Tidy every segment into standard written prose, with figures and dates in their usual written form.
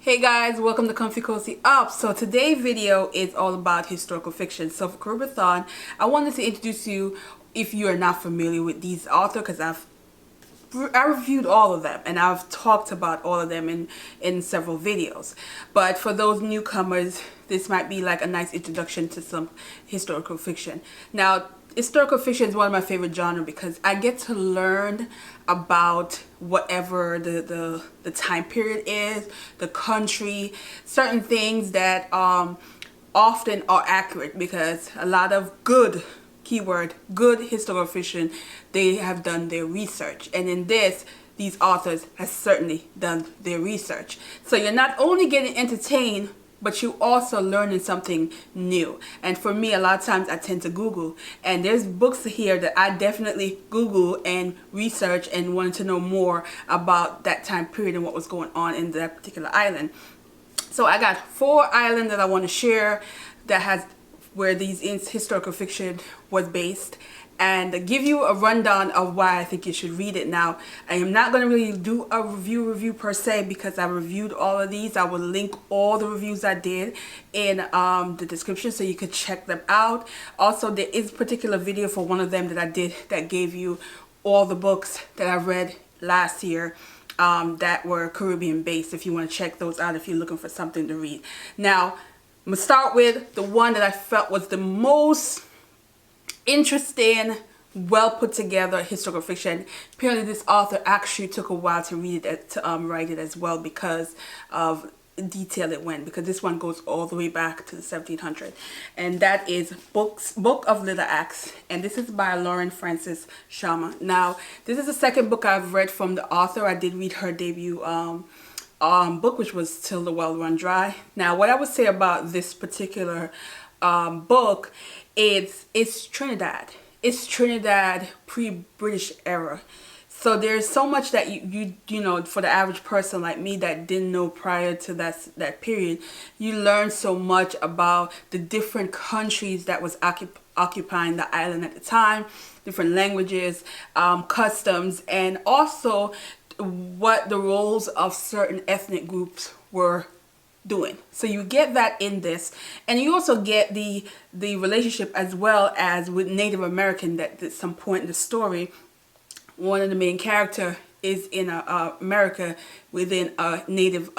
Hey guys, welcome to Comfy Cozy Up. So today's video is all about historical fiction. So for readathon, I wanted to introduce you if you are not familiar with these authors, because I reviewed all of them and I've talked about all of them in several videos. But for those newcomers, this might be like a nice introduction to some historical fiction. Now, historical fiction is one of my favorite genres because I get to learn about whatever the time period is, the country, certain things that often are accurate, because a lot of good, keyword, good historical fiction, they have done their research. And in this, these authors have certainly done their research. So you're not only getting entertained, but you also learning something new. And for me, a lot of times I tend to Google, and there's books here that I definitely Google and research and wanted to know more about that time period and what was going on in that particular island. So I got 4 islands that I want to share that has where these historical fiction was based, and give you a rundown of why I think you should read it. Now, I am not going to really do a review per se, because I reviewed all of these. I will link all the reviews I did in the description so you could check them out. Also, there is a particular video for one of them that I did that gave you all the books that I read last year that were Caribbean based, if you want to check those out if you're looking for something to read. Now, I'm going to start with the one that I felt was the most interesting, well put together historical fiction. Apparently this author actually took a while to read it, to write it as well, because of detail it went, because this one goes all the way back to the 1700s, and that is Book of Little Acts, and this is by Lauren Frances Sharma. Now, this is the second book I've read from the author. I did read her debut book, which was Till the Well Run Dry. Now, what I would say about this particular book, it's Trinidad. It's Trinidad pre-British era. So there's so much that you know, for the average person like me that didn't know prior to that period, you learn so much about the different countries that was occupying the island at the time, different languages, customs, and also what the roles of certain ethnic groups were doing. So you get that in this, and you also get the relationship as well as with Native American, that at some point in the story, one of the main character is in America within a Native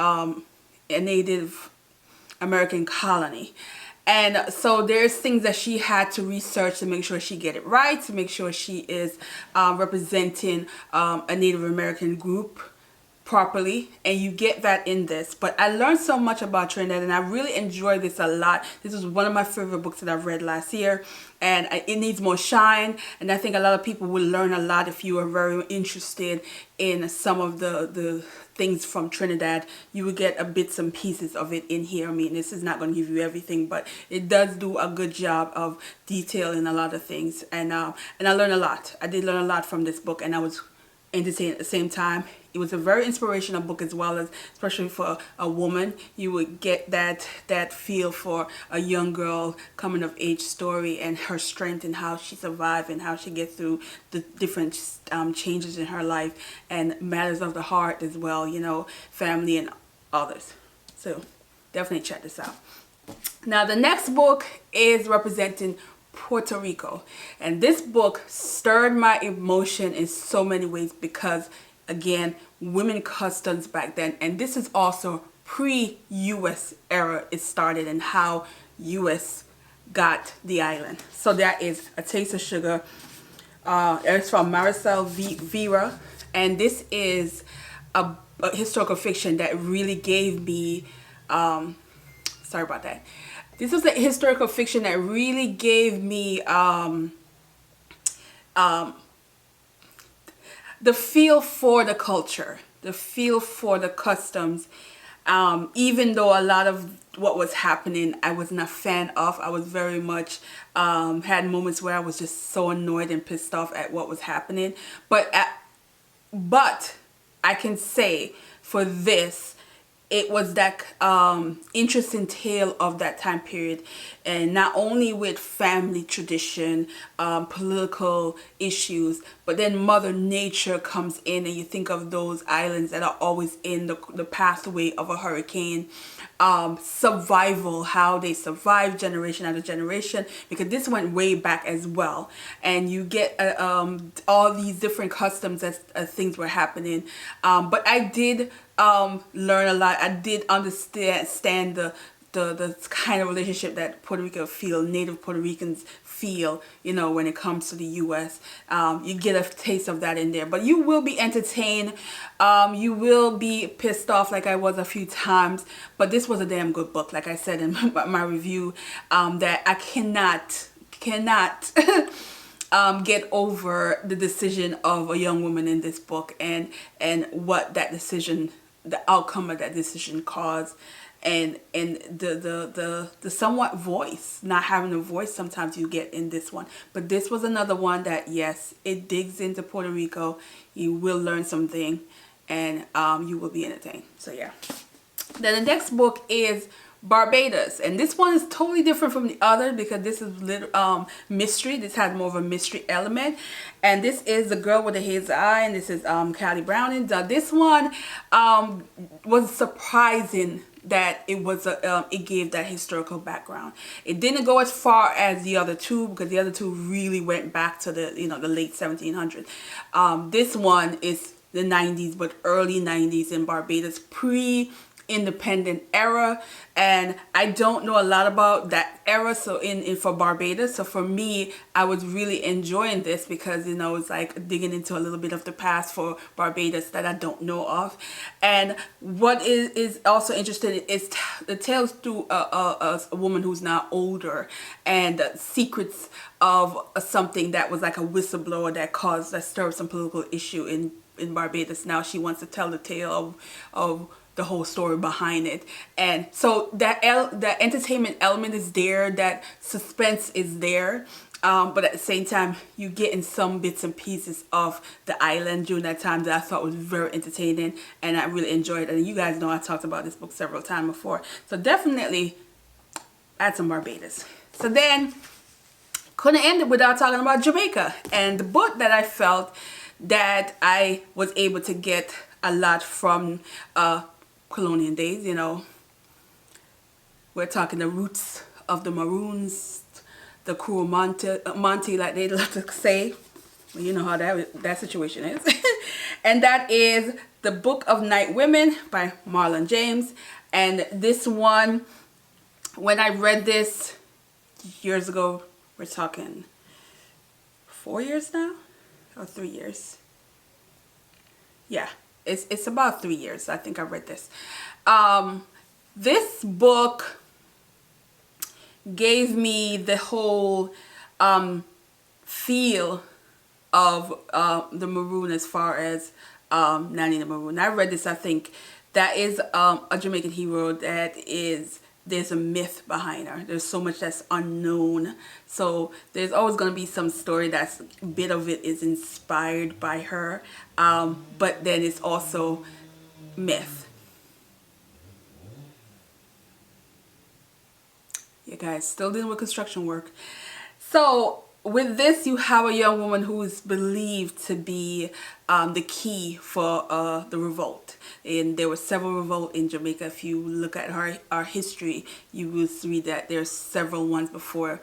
American colony. And so there's things that she had to research to make sure she get it right, to make sure she is representing a Native American group properly, and you get that in this. But I learned so much about Trinidad, and I really enjoyed this a lot. This was one of my favorite books that I've read last year, and it needs more shine, and I think a lot of people will learn a lot if you are very interested in some of the things from Trinidad. You will get a bits and pieces of it in here. I mean, this is not going to give you everything, but it does do a good job of detailing a lot of things, and I learned a lot. I did learn a lot from this book, and I was entertained at the same time. It was a very inspirational book as well, as especially for a woman. You would get that feel for a young girl coming of age story, and her strength, and how she survived, and how she gets through the different changes in her life, and matters of the heart as well, you know, family and others. So definitely check this out. Now, the next book is representing Puerto Rico, and this book stirred my emotion in so many ways, because again, women customs back then, and this is also pre-US era it started, and how US got the island. So that is A Taste of Sugar. It's from Maricel Vera, and this is a historical fiction that really gave me sorry about that. This was a historical fiction that really gave me the feel for the culture, the feel for the customs, even though a lot of what was happening I was not a fan of. I was very much, had moments where I was just so annoyed and pissed off at what was happening. But I can say for this, it was that interesting tale of that time period, and not only with family tradition, political issues, but then Mother Nature comes in, and you think of those islands that are always in the pathway of a hurricane. Survival, how they survive generation after generation, because this went way back as well, and you get all these different customs as things were happening. But I did learn a lot. I did understand the kind of relationship that Puerto Rico native Puerto Ricans feel, you know, when it comes to the U.S. You get a taste of that in there, but you will be entertained. You will be pissed off like I was a few times, but this was a damn good book, like I said in my review, that I cannot get over the decision of a young woman in this book, and what that decision, the outcome of that decision caused, and the somewhat voice, not having a voice sometimes you get in this one. But this was another one that, yes, it digs into Puerto Rico. You will learn something, and you will be entertained. So yeah. Then the next book is Barbados, and this one is totally different from the other because this is mystery. This has more of a mystery element, and this is The Girl with the Hazel Eye, and this is Callie Browning. This one was surprising that it gave that historical background. It didn't go as far as the other two, because the other two really went back to the the late 1700s. This one is the 90s, but early 90s in Barbados, pre-independent era, and I don't know a lot about that era, so for Barbados. So for me, I was really enjoying this because it's like digging into a little bit of the past for Barbados that I don't know of. And what is also interesting is the tales through a woman who's now older, and secrets of something that was like a whistleblower that stirred some political issue in Barbados. Now she wants to tell the tale of the whole story behind it, and so that entertainment element is there, that suspense is there, but at the same time you get in some bits and pieces of the island during that time that I thought was very entertaining, and I really enjoyed it. And you guys know I talked about this book several times before, so definitely add some Barbados. So then couldn't end it without talking about Jamaica, and the book that I felt that I was able to get a lot from colonial days. We're talking the roots of the Maroons, the Cruel Monty, like they love to say. Well, you know how that situation is. And that is The Book of Night Women by Marlon James. And this one, when I read this years ago, we're talking 4 years now, or 3 years. Yeah. It's about 3 years, I think I read this. This book gave me the whole feel of the Maroon, as far as Nanny the Maroon. I read this, I think that is a Jamaican hero there's a myth behind her. There's so much that's unknown. So there's always going to be some story a bit of it is inspired by her. But then it's also myth. You guys, still dealing with construction work. So with this, you have a young woman who is believed to be the key for the revolt. And there were several revolts in Jamaica. If you look at our history, you will see that there's several ones before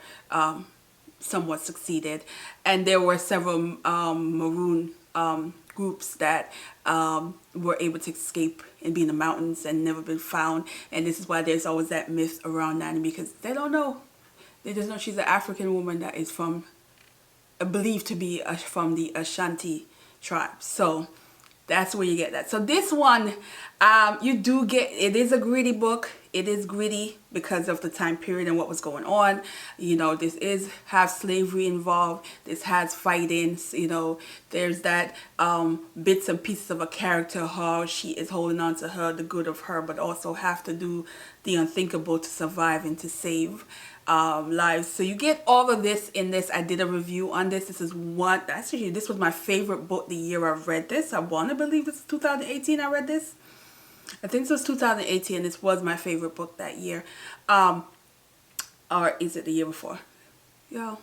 somewhat succeeded. And there were several Maroon groups that were able to escape and be in the mountains and never been found. And this is why there's always that myth around Nanny, because they don't know. They just know she's an African woman that is believed to be from the Ashanti tribe. So that's where you get that. So this one, you do get, it is a gritty book. It is gritty because of the time period and what was going on. This has slavery involved. This has fighting. There's that bits and pieces of a character, how she is holding on to the good of her, but also have to do the unthinkable to survive and to save lives. So you get all of this in this. I did a review on this. This was my favorite book the year I read this. I want to believe this is 2018 I read this. I think this was 2018. This was my favorite book that year. Or is it the year before? Yeah,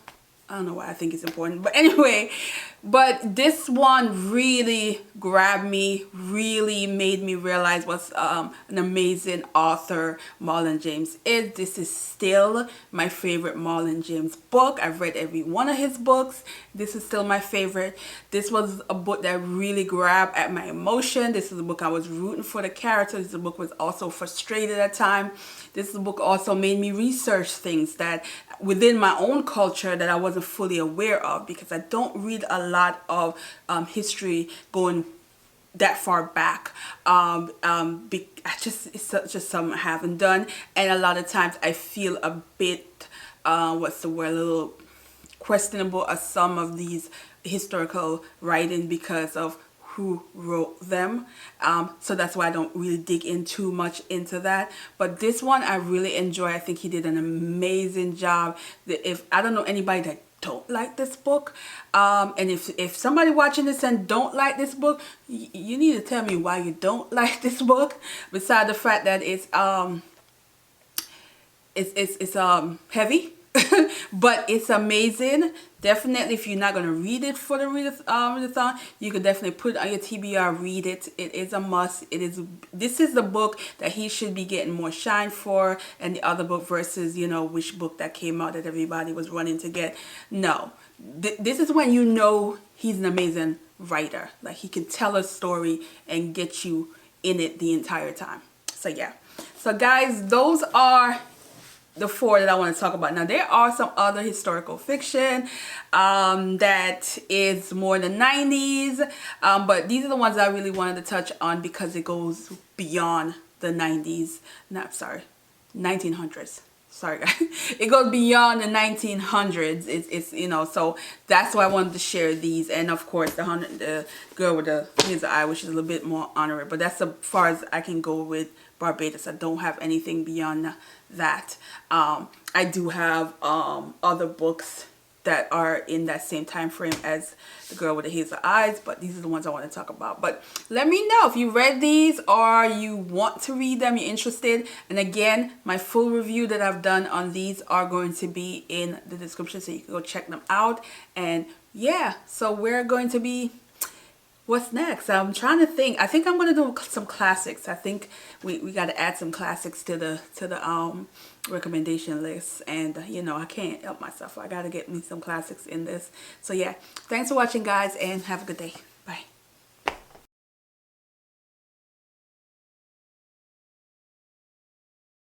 I don't know why I think it's important, but anyway, but this one really grabbed me, really made me realize what's an amazing author Marlon James is. This is still my favorite Marlon James book. I've read every one of his books. This is still my favorite. This was a book that really grabbed at my emotion. This is a book I was rooting for the characters. The book was also frustrated at times. This book also made me research things that within my own culture that I wasn't fully aware of, because I don't read a lot of history going that far back. It's just something I haven't done, and a lot of times I feel a bit what's the word, a little questionable of some of these historical writing because of who wrote them. So that's why I don't really dig in too much into that. But this one I really enjoy. I think he did an amazing job. If I don't know anybody that don't like this book, and if somebody watching this and don't like this book, you need to tell me why you don't like this book, besides the fact that it's heavy. But it's amazing. Definitely, if you're not going to read it for the readathon, you could definitely put it on your TBR, read it. It is a must. This is the book that he should be getting more shine for, and the other book versus, you know, which book that came out that everybody was running to get. No, this is when you know he's an amazing writer. Like, he can tell a story and get you in it the entire time. So yeah. So guys, those are the 4 that I want to talk about. Now, there are some other historical fiction that is more in the 90s, but these are the ones I really wanted to touch on because it goes beyond the 90s. Not sorry, 1900s. Sorry guys, it goes beyond the 1900s. It's you know, so that's why I wanted to share these. And of course the girl with the hazel eye, which is a little bit more honorary, but that's as far as I can go with Barbados. I don't have anything beyond that. I do have other books that are in that same time frame as the girl with the hazel eyes, but these are the ones I want to talk about. But let me know if you read these or you want to read them, you're interested. And again, my full review that I've done on these are going to be in the description, so you can go check them out. And yeah, so we're going to be, what's next? I'm trying to think. I think I'm going to do some classics. I think we got to add some classics to the recommendation list. And you know, I can't help myself. I got to get me some classics in this. So yeah, thanks for watching guys, and have a good day.